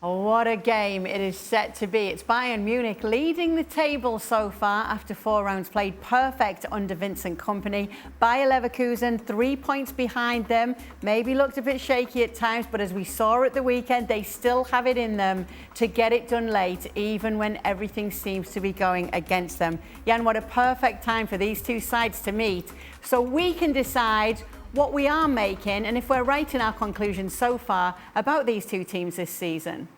What a game it is set to be. It's Bayern Munich leading the table so far after 4 rounds played, perfect under Vincent Kompany. Bayer Leverkusen 3 points behind them, maybe looked a bit shaky at times, but as we saw at the weekend, they still have it in them to get it done late, even when everything seems to be going against them. Jan, what a perfect time for these two sides to meet, so we can decide what we are making and if we're right in our conclusions so far about these two teams this season.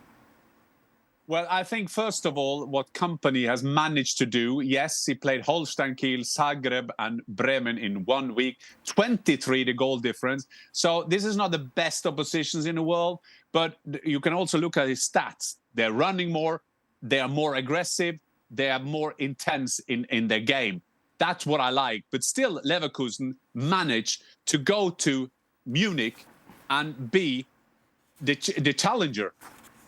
Well, I think, first of all, what Kompany has managed to do, yes, he played Holstein Kiel, Zagreb and Bremen in 1 week, 23 the goal difference. So this is not the best oppositions in the world, but you can also look at his stats. They're running more, they are more aggressive, they are more intense in their game. That's what I like. But still, Leverkusen managed to go to Munich and be the challenger.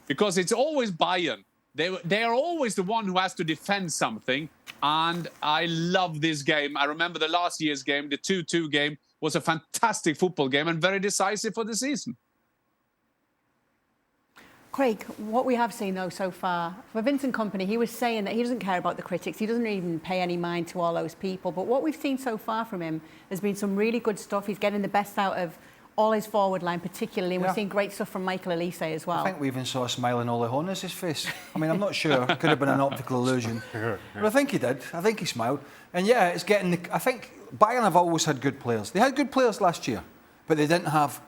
Because it's always Bayern. They are always the one who has to defend something. And I love this game. I remember the last year's game, the 2-2 game, was a fantastic football game and very decisive for the season. Craig, what we have seen, though, so far, for Vincent Kompany, he was saying that he doesn't care about the critics. He doesn't even pay any mind to all those people. But what we've seen so far from him has been some really good stuff. He's getting the best out of all his forward line, particularly, and we're seeing great stuff from Michael Elise as well. I think we even saw a smile on Ole Hoeneß's face. I mean, I'm not sure. It could have been an optical illusion. But I think he did. I think he smiled. And yeah, it's getting I think Bayern have always had good players. They had good players last year, but they didn't have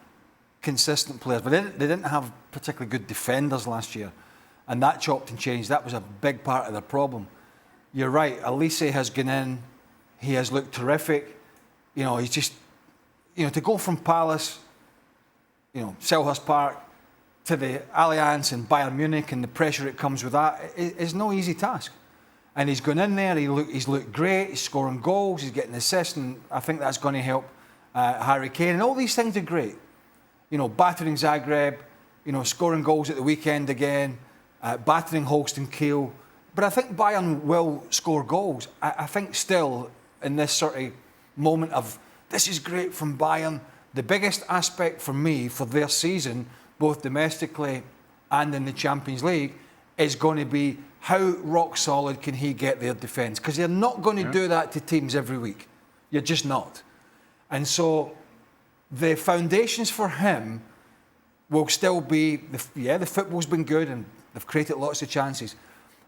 consistent players. But they didn't have particularly good defenders last year. And that chopped and changed. That was a big part of the problem. You're right. Elise has gone in. He has looked terrific. You know, he's just... You know, to go from Palace, you know, Selhurst Park, to the Allianz and Bayern Munich and the pressure it comes with that is no easy task. And he's gone in there, he's looked great, he's scoring goals, he's getting assists, and I think that's going to help Harry Kane. And all these things are great. You know, battering Zagreb, you know, scoring goals at the weekend again, battering Holstein Kiel. But I think Bayern will score goals. I think still, in this sort of moment of, this is great from Bayern. The biggest aspect for me for their season, both domestically and in the Champions League, is going to be how rock solid can he get their defence? Because they're not going to do that to teams every week. You're just not. And so the foundations for him will still be, the football's been good and they've created lots of chances.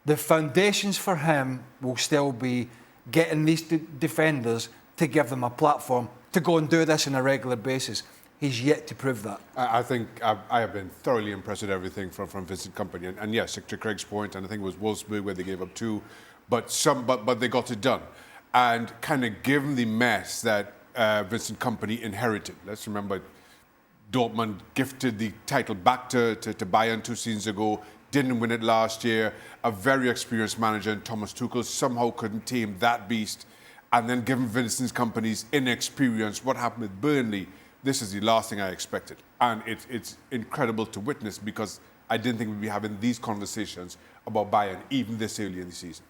The foundations for him will still be getting these defenders to give them a platform to go and do this on a regular basis. He's yet to prove that. I think I have been thoroughly impressed with everything from Vincent Kompany. And yes, to Craig's point, and I think it was Wolfsburg where they gave up 2, but they got it done. And kind of given the mess that Vincent Kompany inherited. Let's remember, Dortmund gifted the title back to Bayern 2 seasons ago, didn't win it last year. A very experienced manager in Thomas Tuchel somehow couldn't tame that beast. And then given Vincent Kompany's inexperience, what happened with Burley, this is the last thing I expected. And it's incredible to witness because I didn't think we'd be having these conversations about Bayern even this early in the season.